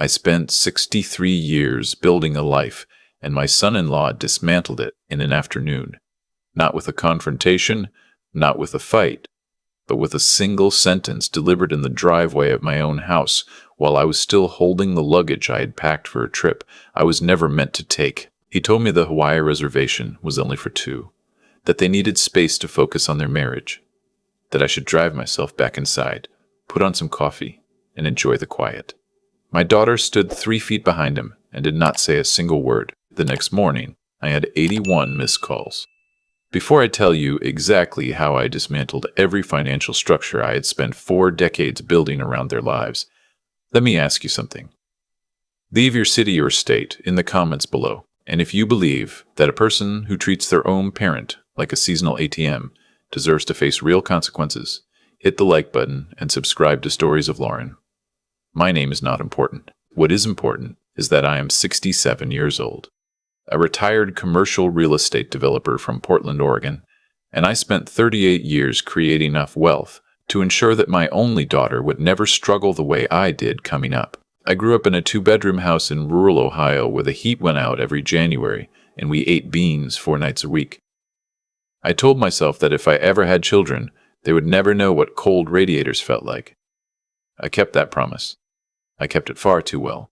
I spent 63 years building a life, and my son-in-law dismantled it in an afternoon. Not with a confrontation, not with a fight, but with a single sentence delivered in the driveway of my own house while I was still holding the luggage I had packed for a trip I was never meant to take. He told me the Hawaii reservation was only for two, that they needed space to focus on their marriage, that I should drive myself back inside, put on some coffee, and enjoy the quiet. My daughter stood 3 feet behind him and did not say a single word. The next morning, I had 81 missed calls. Before I tell you exactly how I dismantled every financial structure I had spent 4 decades building around their lives, let me ask you something. Leave your city or state in the comments below, and if you believe that a person who treats their own parent like a seasonal ATM deserves to face real consequences, hit the like button and subscribe to Stories of Lauren. My name is not important. What is important is that I am 67 years old, a retired commercial real estate developer from Portland, Oregon, and I spent 38 years creating enough wealth to ensure that my only daughter would never struggle the way I did coming up. I grew up in a 2-bedroom house in rural Ohio where the heat went out every January and we ate beans 4 nights a week. I told myself that if I ever had children, they would never know what cold radiators felt like. I kept that promise. I kept it far too well.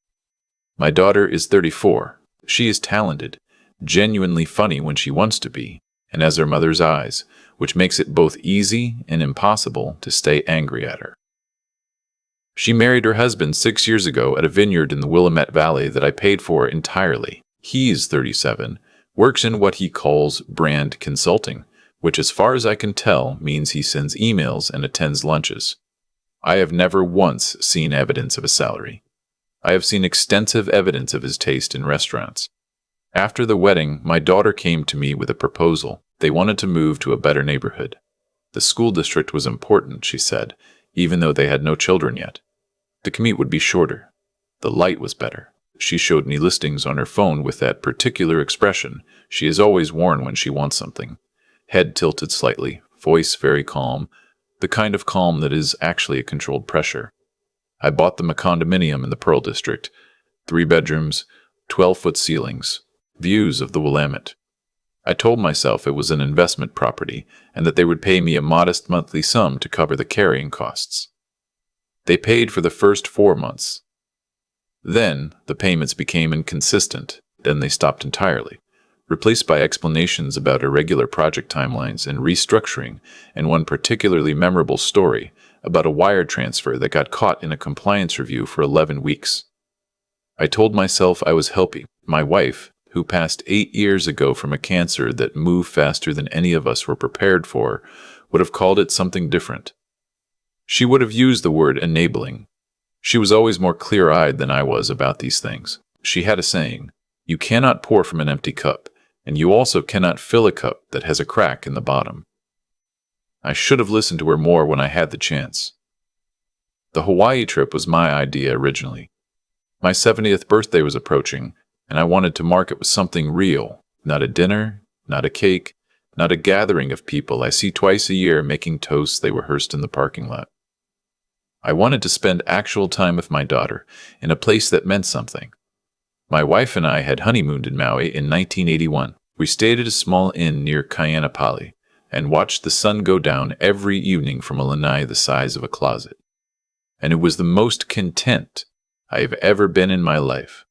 My daughter is 34. She is talented, genuinely funny when she wants to be, and has her mother's eyes, which makes it both easy and impossible to stay angry at her. She married her husband 6 years ago at a vineyard in the Willamette Valley that I paid for entirely. He's 37, works in what he calls brand consulting, which as far as I can tell means he sends emails and attends lunches. I have never once seen evidence of a salary. I have seen extensive evidence of his taste in restaurants. After the wedding, my daughter came to me with a proposal. They wanted to move to a better neighborhood. The school district was important, she said, even though they had no children yet. The commute would be shorter. The light was better. She showed me listings on her phone with that particular expression she has always worn when she wants something. Head tilted slightly, voice very calm, the kind of calm that is actually a controlled pressure. I bought them a condominium in the Pearl District, 3 bedrooms, 12-foot ceilings, views of the Willamette. I told myself it was an investment property and that they would pay me a modest monthly sum to cover the carrying costs. They paid for the first 4 months. Then the payments became inconsistent, then they stopped entirely, replaced by explanations about irregular project timelines and restructuring, and one particularly memorable story about a wire transfer that got caught in a compliance review for 11 weeks. I told myself I was helping. My wife, who passed 8 years ago from a cancer that moved faster than any of us were prepared for, would have called it something different. She would have used the word enabling. She was always more clear-eyed than I was about these things. She had a saying, "You cannot pour from an empty cup, and you also cannot fill a cup that has a crack in the bottom." I should have listened to her more when I had the chance. The Hawaii trip was my idea originally. My 70th birthday was approaching, and I wanted to mark it with something real, not a dinner, not a cake, not a gathering of people I see twice a year making toasts they rehearsed in the parking lot. I wanted to spend actual time with my daughter in a place that meant something. My wife and I had honeymooned in Maui in 1981. We stayed at a small inn near Kainapali and watched the sun go down every evening from a lanai the size of a closet. And it was the most content I have ever been in my life.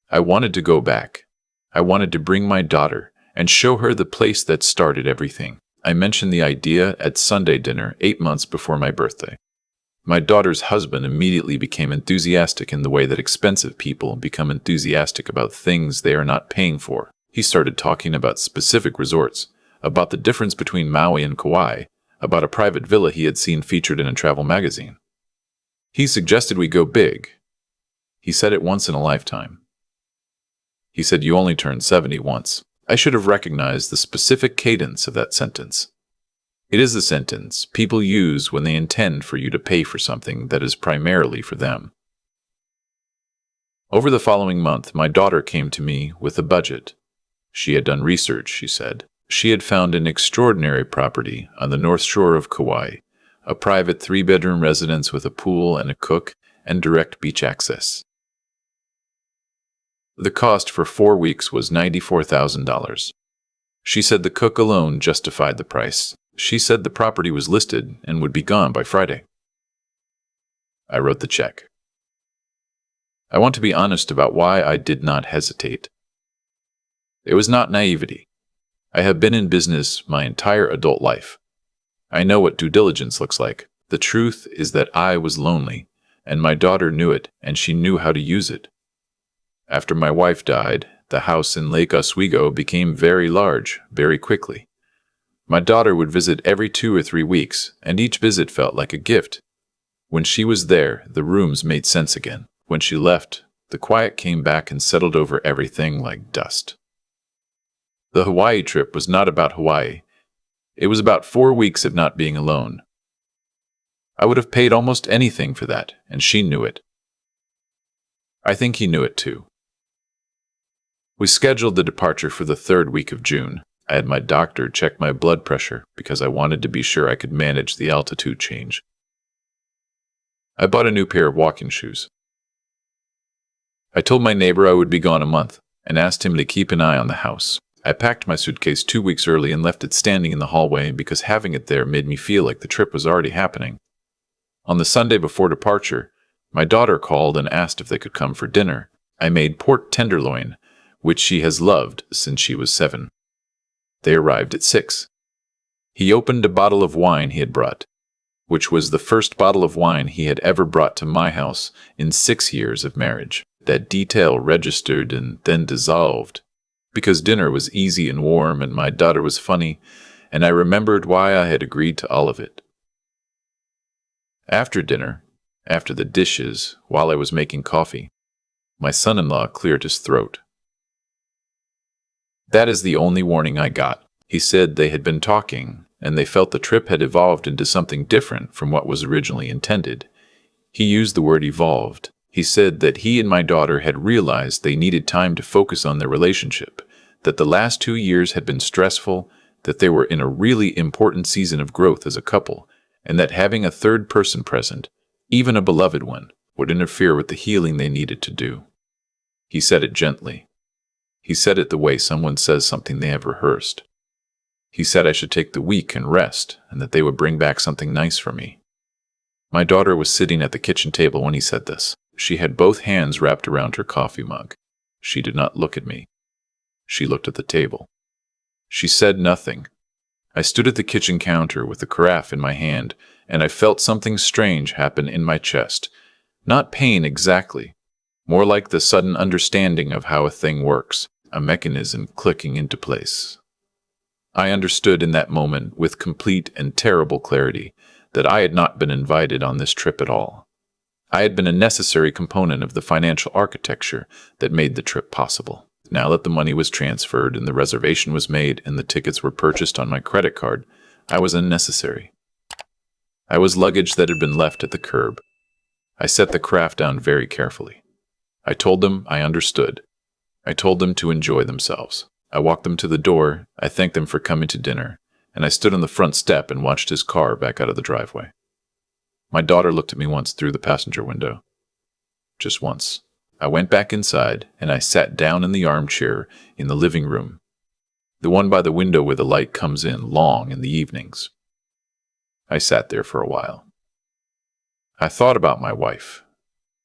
I wanted to go back. I wanted to bring my daughter and show her the place that started everything. I mentioned the idea at Sunday dinner 8 months before my birthday. My daughter's husband immediately became enthusiastic in the way that expensive people become enthusiastic about things they are not paying for. He started talking about specific resorts, about the difference between Maui and Kauai, about a private villa he had seen featured in a travel magazine. He suggested we go big. He said it once in a lifetime. He said you only turn 70 once. I should have recognized the specific cadence of that sentence. It is the sentence people use when they intend for you to pay for something that is primarily for them. Over the following month, my daughter came to me with a budget. She had done research, she said. She had found an extraordinary property on the north shore of Kauai, a private 3-bedroom residence with a pool and a cook and direct beach access. The cost for 4 weeks was $94,000. She said the cook alone justified the price. She said the property was listed and would be gone by Friday. I wrote the check. I want to be honest about why I did not hesitate. It was not naivety. I have been in business my entire adult life. I know what due diligence looks like. The truth is that I was lonely, and my daughter knew it, and she knew how to use it. After my wife died, the house in Lake Oswego became very large, very quickly. My daughter would visit every 2 or 3 weeks, and each visit felt like a gift. When she was there, the rooms made sense again. When she left, the quiet came back and settled over everything like dust. The Hawaii trip was not about Hawaii. It was about 4 weeks of not being alone. I would have paid almost anything for that, and she knew it. I think he knew it too. We scheduled the departure for the 3rd week of June. I had my doctor check my blood pressure because I wanted to be sure I could manage the altitude change. I bought a new pair of walking shoes. I told my neighbor I would be gone a month and asked him to keep an eye on the house. I packed my suitcase 2 weeks early and left it standing in the hallway because having it there made me feel like the trip was already happening. On the Sunday before departure, my daughter called and asked if they could come for dinner. I made pork tenderloin, which she has loved since she was 7. They arrived at 6. He opened a bottle of wine he had brought, which was the first bottle of wine he had ever brought to my house in 6 years of marriage. That detail registered and then dissolved, because dinner was easy and warm and my daughter was funny, and I remembered why I had agreed to all of it. After dinner, after the dishes, while I was making coffee, my son-in-law cleared his throat. That is the only warning I got. He said they had been talking, and they felt the trip had evolved into something different from what was originally intended. He used the word evolved. He said that he and my daughter had realized they needed time to focus on their relationship, that the last 2 years had been stressful, that they were in a really important season of growth as a couple, and that having a third person present, even a beloved one, would interfere with the healing they needed to do. He said it gently. He said it the way someone says something they have rehearsed. He said I should take the week and rest, and that they would bring back something nice for me. My daughter was sitting at the kitchen table when he said this. She had both hands wrapped around her coffee mug. She did not look at me. She looked at the table. She said nothing. I stood at the kitchen counter with the carafe in my hand, and I felt something strange happen in my chest. Not pain exactly, more like the sudden understanding of how a thing works, a mechanism clicking into place. I understood in that moment with complete and terrible clarity that I had not been invited on this trip at all. I had been a necessary component of the financial architecture that made the trip possible. Now that the money was transferred and the reservation was made and the tickets were purchased on my credit card, I was unnecessary. I was luggage that had been left at the curb. I set the craft down very carefully. I told them I understood. I told them to enjoy themselves. I walked them to the door, I thanked them for coming to dinner, and I stood on the front step and watched his car back out of the driveway. My daughter looked at me once through the passenger window. Just once. I went back inside, and I sat down in the armchair in the living room, the one by the window where the light comes in long in the evenings. I sat there for a while. I thought about my wife.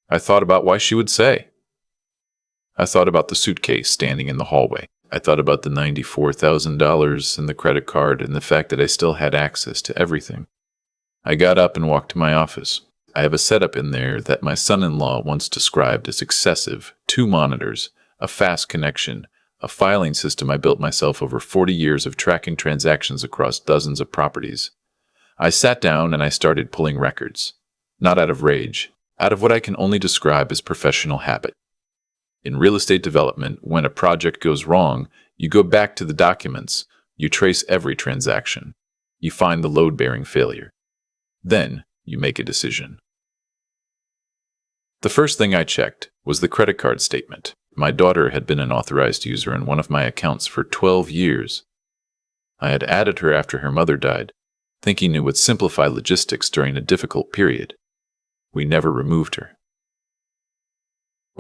I thought about why she would say. I thought about the suitcase standing in the hallway. I thought about the $94,000 and the credit card and the fact that I still had access to everything. I got up and walked to my office. I have a setup in there that my son-in-law once described as excessive: 2 monitors, a fast connection, a filing system I built myself over 40 years of tracking transactions across dozens of properties. I sat down and I started pulling records, not out of rage, out of what I can only describe as professional habit. In real estate development, when a project goes wrong, you go back to the documents, you trace every transaction, you find the load-bearing failure. Then, you make a decision. The first thing I checked was the credit card statement. My daughter had been an authorized user in one of my accounts for 12 years. I had added her after her mother died, thinking it would simplify logistics during a difficult period. We never removed her.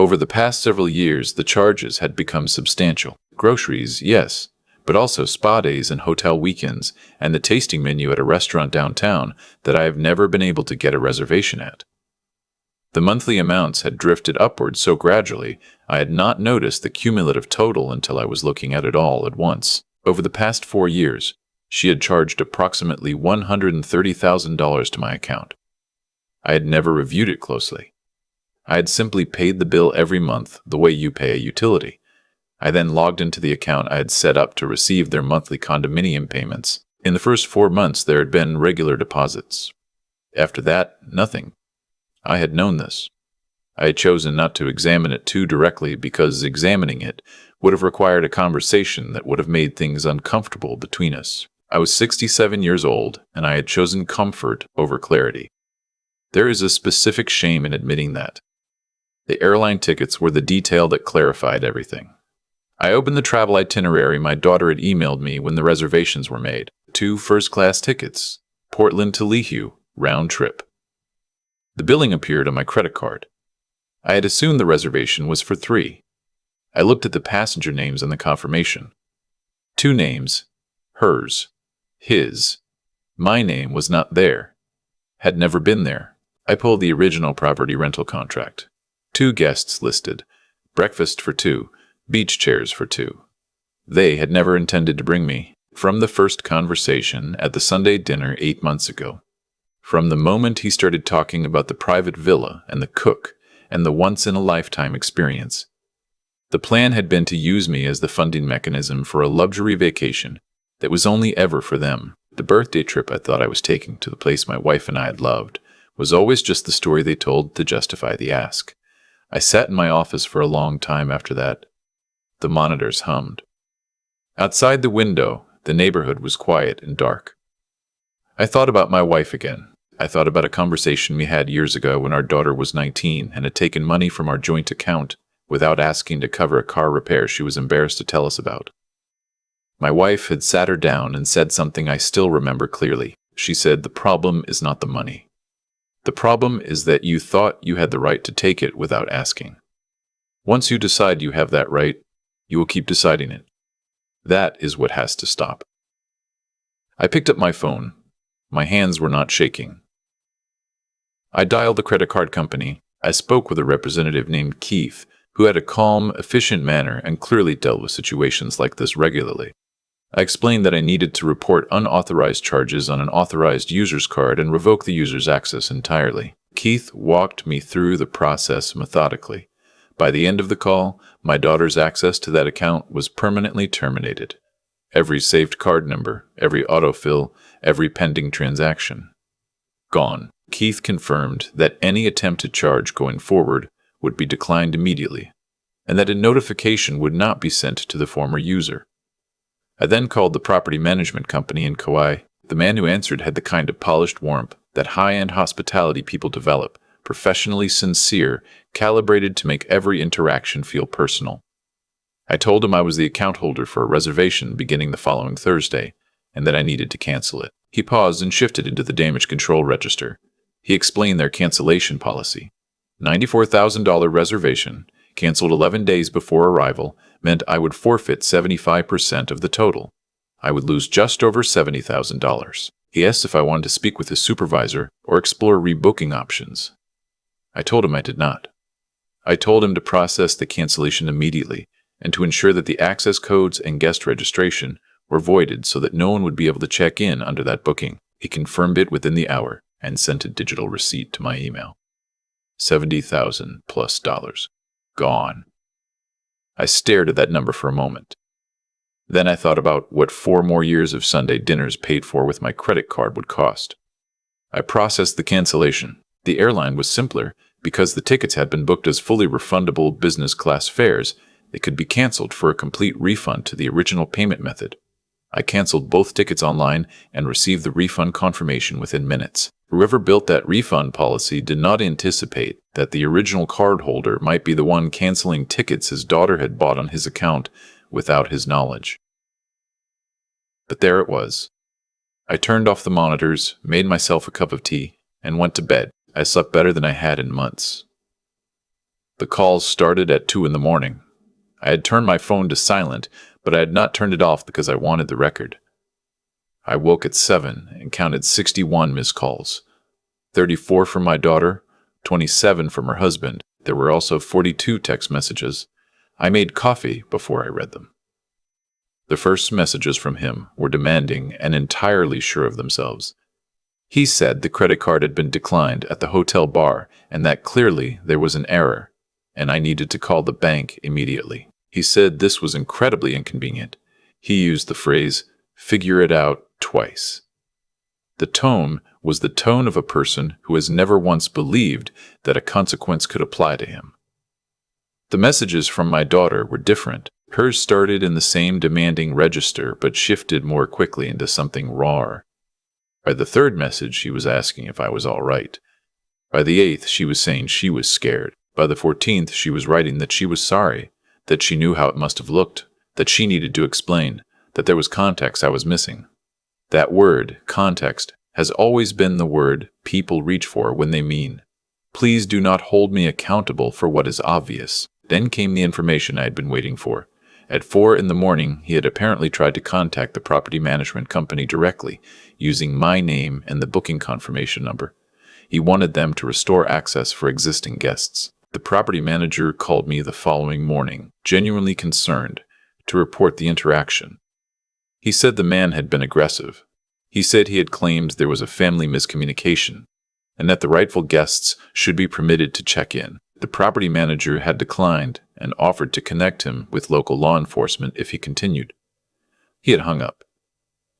Over the past several years, the charges had become substantial. Groceries, yes, but also spa days and hotel weekends, and the tasting menu at a restaurant downtown that I have never been able to get a reservation at. The monthly amounts had drifted upward so gradually, I had not noticed the cumulative total until I was looking at it all at once. Over the past 4 years, she had charged approximately $130,000 to my account. I had never reviewed it closely. I had simply paid the bill every month the way you pay a utility. I then logged into the account I had set up to receive their monthly condominium payments. In the first 4 months, there had been regular deposits. After that, nothing. I had known this. I had chosen not to examine it too directly because examining it would have required a conversation that would have made things uncomfortable between us. I was 67 years old, and I had chosen comfort over clarity. There is a specific shame in admitting that. The airline tickets were the detail that clarified everything. I opened the travel itinerary my daughter had emailed me when the reservations were made. 2 first-class tickets, Portland to Lihue, round trip. The billing appeared on my credit card. I had assumed the reservation was for 3. I looked at the passenger names on the confirmation. 2 names, hers, his. My name was not there. Had never been there. I pulled the original property rental contract. 2 guests listed. Breakfast for 2, beach chairs for 2. They had never intended to bring me. From the first conversation at the Sunday dinner 8 months ago. From the moment he started talking about the private villa and the cook and the once-in-a-lifetime experience. The plan had been to use me as the funding mechanism for a luxury vacation that was only ever for them. The birthday trip I thought I was taking to the place my wife and I had loved was always just the story they told to justify the ask. I sat in my office for a long time after that. The monitors hummed. Outside the window, the neighborhood was quiet and dark. I thought about my wife again. I thought about a conversation we had years ago when our daughter was 19 and had taken money from our joint account without asking to cover a car repair she was embarrassed to tell us about. My wife had sat her down and said something I still remember clearly. She said, "The problem is not the money. The problem is that you thought you had the right to take it without asking. Once you decide you have that right, you will keep deciding it. That is what has to stop." I picked up my phone. My hands were not shaking. I dialed the credit card company. I spoke with a representative named Keith, who had a calm, efficient manner and clearly dealt with situations like this regularly. I explained that I needed to report unauthorized charges on an authorized user's card and revoke the user's access entirely. Keith walked me through the process methodically. By the end of the call, my daughter's access to that account was permanently terminated. Every saved card number, every autofill, every pending transaction. Gone. Keith confirmed that any attempt to charge going forward would be declined immediately, and that a notification would not be sent to the former user. I then called the property management company in Kauai. The man who answered had the kind of polished warmth that high-end hospitality people develop, professionally sincere, calibrated to make every interaction feel personal. I told him I was the account holder for a reservation beginning the following Thursday, and that I needed to cancel it. He paused and shifted into the damage control register. He explained their cancellation policy. $94,000 reservation, canceled 11 days before arrival, meant I would forfeit 75% of the total. I would lose just over $70,000. He asked if I wanted to speak with his supervisor or explore rebooking options. I told him I did not. I told him to process the cancellation immediately and to ensure that the access codes and guest registration were voided so that no one would be able to check in under that booking. He confirmed it within the hour and sent a digital receipt to my email. $70,000 plus. Gone. I stared at that number for a moment. Then I thought about what 4 more years of Sunday dinners paid for with my credit card would cost. I processed the cancellation. The airline was simpler because the tickets had been booked as fully refundable business class fares. They could be canceled for a complete refund to the original payment method. I canceled both tickets online and received the refund confirmation within minutes. Whoever built that refund policy did not anticipate that the original cardholder might be the one canceling tickets his daughter had bought on his account without his knowledge. But there it was. I turned off the monitors, made myself a cup of tea, and went to bed. I slept better than I had in months. The calls started at 2 in the morning. I had turned my phone to silent, but I had not turned it off because I wanted the record. I woke at 7 and counted 61 missed calls. 34 from my daughter, 27 from her husband. There were also 42 text messages. I made coffee before I read them. The first messages from him were demanding and entirely sure of themselves. He said the credit card had been declined at the hotel bar and that clearly there was an error, and I needed to call the bank immediately. He said this was incredibly inconvenient. He used the phrase, "figure it out," twice. The tone was the tone of a person who has never once believed that a consequence could apply to him. The messages from my daughter were different. Hers started in the same demanding register but shifted more quickly into something rawer. By the third message, she was asking if I was all right. By the 8th, she was saying she was scared. By the 14th, she was writing that she was sorry, that she knew how it must have looked, that she needed to explain, that there was context I was missing. That word, context, has always been the word people reach for when they mean, "Please do not hold me accountable for what is obvious." Then came the information I had been waiting for. At 4 in the morning, he had apparently tried to contact the property management company directly, using my name and the booking confirmation number. He wanted them to restore access for existing guests. The property manager called me the following morning, genuinely concerned, to report the interaction. He said the man had been aggressive. He said he had claimed there was a family miscommunication, and that the rightful guests should be permitted to check in. The property manager had declined and offered to connect him with local law enforcement if he continued. He had hung up.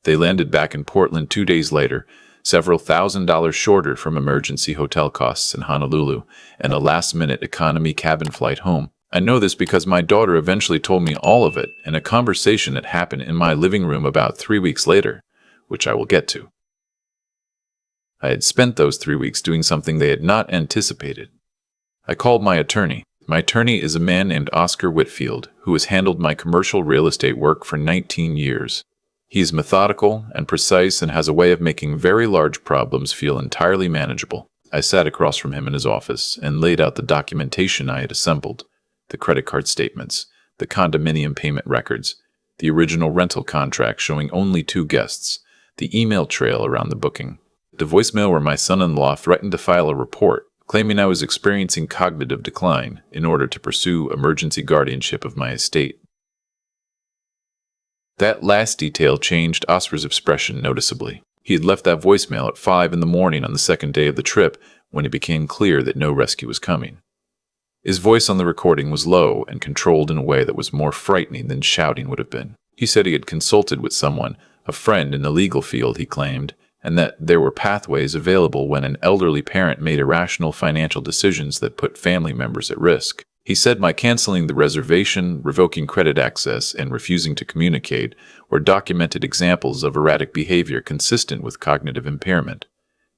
They landed back in Portland 2 days later, several $1,000s shorter from emergency hotel costs in Honolulu and a last-minute economy cabin flight home. I know this because my daughter eventually told me all of it in a conversation that happened in my living room about 3 weeks later, which I will get to. I had spent those 3 weeks doing something they had not anticipated. I called my attorney. My attorney is a man named Oscar Whitfield, who has handled my commercial real estate work for 19 years. He is methodical and precise and has a way of making very large problems feel entirely manageable. I sat across from him in his office and laid out the documentation I had assembled, the credit card statements, the condominium payment records, the original rental contract showing only 2 guests, the email trail around the booking, the voicemail where my son-in-law threatened to file a report, claiming I was experiencing cognitive decline in order to pursue emergency guardianship of my estate. That last detail changed Oscar's expression noticeably. He had left that voicemail at 5 in the morning on the second day of the trip when it became clear that no rescue was coming. His voice on the recording was low and controlled in a way that was more frightening than shouting would have been. He said he had consulted with someone, a friend in the legal field, he claimed, and that there were pathways available when an elderly parent made irrational financial decisions that put family members at risk. He said my canceling the reservation, revoking credit access, and refusing to communicate were documented examples of erratic behavior consistent with cognitive impairment.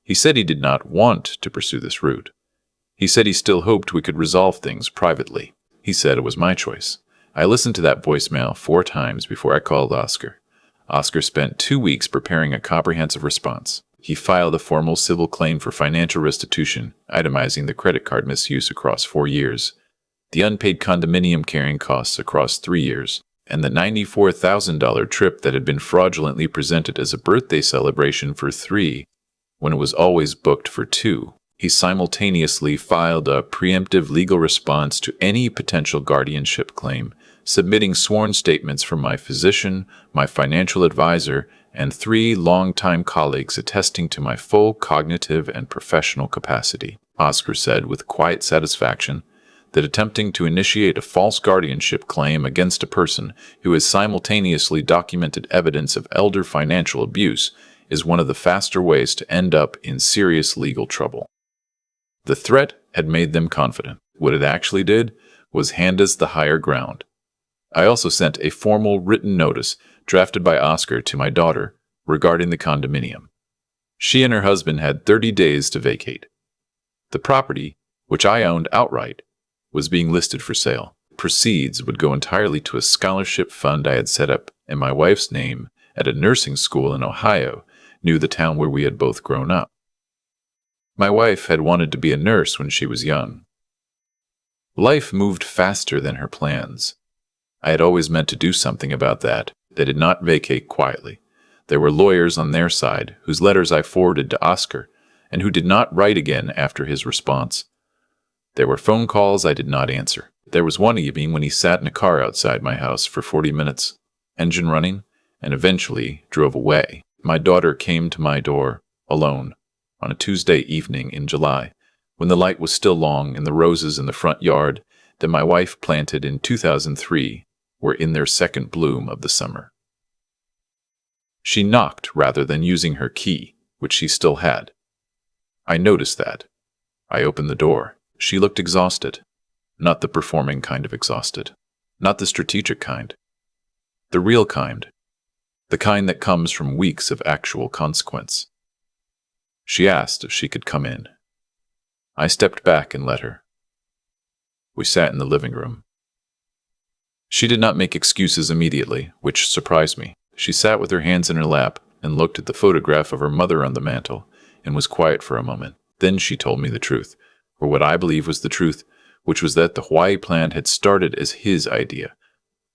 He said he did not want to pursue this route. He said he still hoped we could resolve things privately. He said it was my choice. I listened to that voicemail 4 times before I called Oscar. Oscar spent 2 weeks preparing a comprehensive response. He filed a formal civil claim for financial restitution, itemizing the credit card misuse across 4 years, the unpaid condominium carrying costs across 3 years, and the $94,000 trip that had been fraudulently presented as a birthday celebration for 3, when it was always booked for 2. He simultaneously filed a preemptive legal response to any potential guardianship claim, submitting sworn statements from my physician, my financial advisor, and 3 longtime colleagues attesting to my full cognitive and professional capacity. Oscar said with quiet satisfaction that attempting to initiate a false guardianship claim against a person who has simultaneously documented evidence of elder financial abuse is one of the faster ways to end up in serious legal trouble. The threat had made them confident. What it actually did was hand us the higher ground. I also sent a formal written notice drafted by Oscar to my daughter regarding the condominium. She and her husband had 30 days to vacate. The property, which I owned outright, was being listed for sale. Proceeds would go entirely to a scholarship fund I had set up in my wife's name at a nursing school in Ohio, near the town where we had both grown up. My wife had wanted to be a nurse when she was young. Life moved faster than her plans. I had always meant to do something about that. They did not vacate quietly. There were lawyers on their side, whose letters I forwarded to Oscar, and who did not write again after his response. There were phone calls I did not answer. There was one evening when he sat in a car outside my house for 40 minutes, engine running, and eventually drove away. My daughter came to my door, alone, on a Tuesday evening in July, when the light was still long and the roses in the front yard that my wife planted in 2003 were in their second bloom of the summer. She knocked rather than using her key, which she still had. I noticed that. I opened the door. She looked exhausted. Not the performing kind of exhausted. Not the strategic kind. The real kind. The kind that comes from weeks of actual consequence. She asked if she could come in. I stepped back and let her. We sat in the living room. She did not make excuses immediately, which surprised me. She sat with her hands in her lap and looked at the photograph of her mother on the mantel and was quiet for a moment. Then she told me the truth, or what I believe was the truth, which was that the Hawaii plan had started as his idea,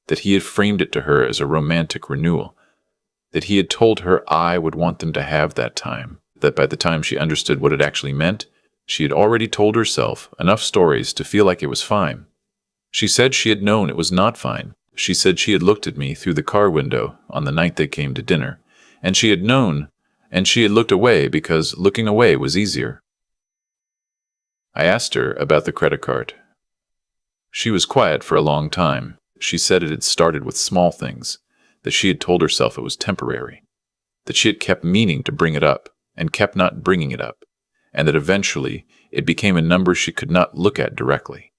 that he had framed it to her as a romantic renewal, that he had told her I would want them to have that time, that by the time she understood what it actually meant, she had already told herself enough stories to feel like it was fine. She said she had known it was not fine. She said she had looked at me through the car window on the night they came to dinner, and she had known, and she had looked away because looking away was easier. I asked her about the credit card. She was quiet for a long time. She said it had started with small things, that she had told herself it was temporary, that she had kept meaning to bring it up and kept not bringing it up, and that eventually it became a number she could not look at directly.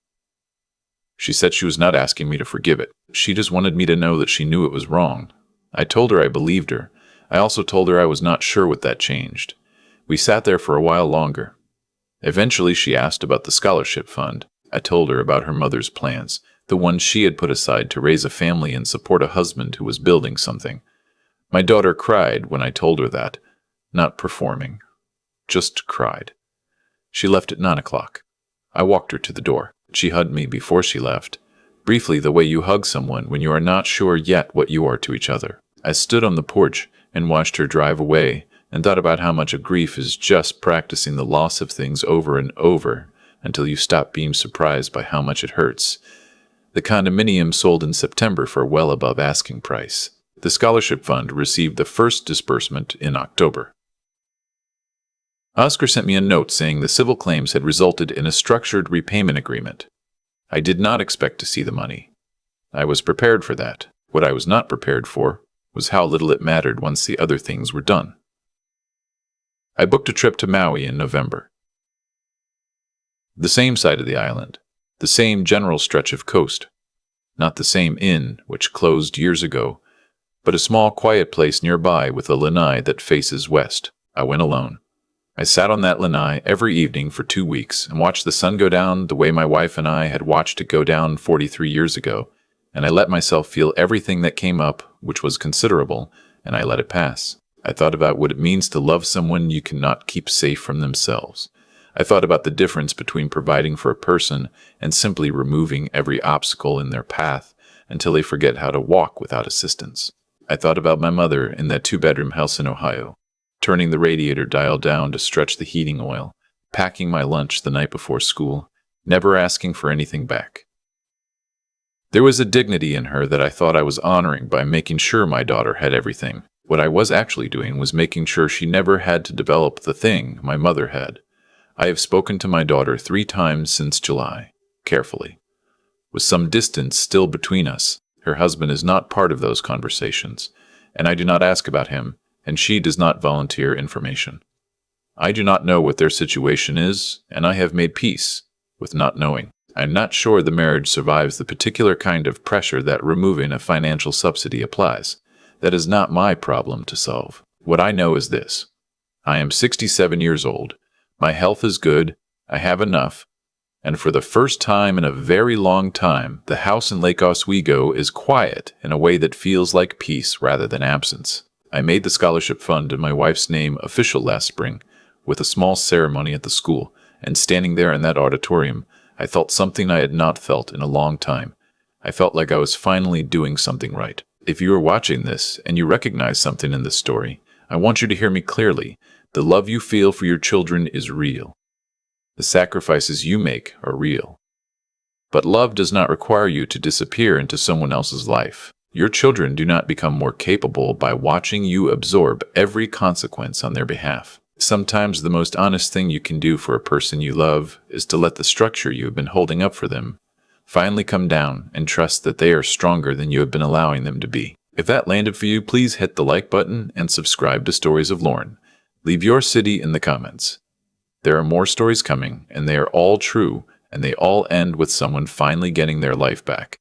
She said she was not asking me to forgive it. She just wanted me to know that she knew it was wrong. I told her I believed her. I also told her I was not sure what that changed. We sat there for a while longer. Eventually she asked about the scholarship fund. I told her about her mother's plans, the ones she had put aside to raise a family and support a husband who was building something. My daughter cried when I told her that, not performing, just cried. She left at 9 o'clock. I walked her to the door. She hugged me before she left, briefly the way you hug someone when you are not sure yet what you are to each other. I stood on the porch and watched her drive away and thought about how much of grief is just practicing the loss of things over and over until you stop being surprised by how much it hurts. The condominium sold in September for well above asking price. The scholarship fund received the first disbursement in October. Oscar sent me a note saying the civil claims had resulted in a structured repayment agreement. I did not expect to see the money. I was prepared for that. What I was not prepared for was how little it mattered once the other things were done. I booked a trip to Maui in November. The same side of the island, the same general stretch of coast, not the same inn which closed years ago, but a small quiet place nearby with a lanai that faces west. I went alone. I sat on that lanai every evening for 2 weeks and watched the sun go down the way my wife and I had watched it go down 43 years ago, and I let myself feel everything that came up, which was considerable, and I let it pass. I thought about what it means to love someone you cannot keep safe from themselves. I thought about the difference between providing for a person and simply removing every obstacle in their path until they forget how to walk without assistance. I thought about my mother in that 2-bedroom house in Ohio, turning the radiator dial down to stretch the heating oil, packing my lunch the night before school, never asking for anything back. There was a dignity in her that I thought I was honoring by making sure my daughter had everything. What I was actually doing was making sure she never had to develop the thing my mother had. I have spoken to my daughter 3 times since July, carefully. With some distance still between us, her husband is not part of those conversations, and I do not ask about him, and she does not volunteer information. I do not know what their situation is, and I have made peace with not knowing. I am not sure the marriage survives the particular kind of pressure that removing a financial subsidy applies. That is not my problem to solve. What I know is this. I am 67 years old. My health is good. I have enough. And for the first time in a very long time, the house in Lake Oswego is quiet in a way that feels like peace rather than absence. I made the scholarship fund in my wife's name official last spring, with a small ceremony at the school, and standing there in that auditorium, I felt something I had not felt in a long time. I felt like I was finally doing something right. If you are watching this and you recognize something in this story, I want you to hear me clearly. The love you feel for your children is real. The sacrifices you make are real. But love does not require you to disappear into someone else's life. Your children do not become more capable by watching you absorb every consequence on their behalf. Sometimes the most honest thing you can do for a person you love is to let the structure you have been holding up for them finally come down and trust that they are stronger than you have been allowing them to be. If that landed for you, please hit the like button and subscribe to Stories of Lauren. Leave your city in the comments. There are more stories coming, and they are all true, and they all end with someone finally getting their life back.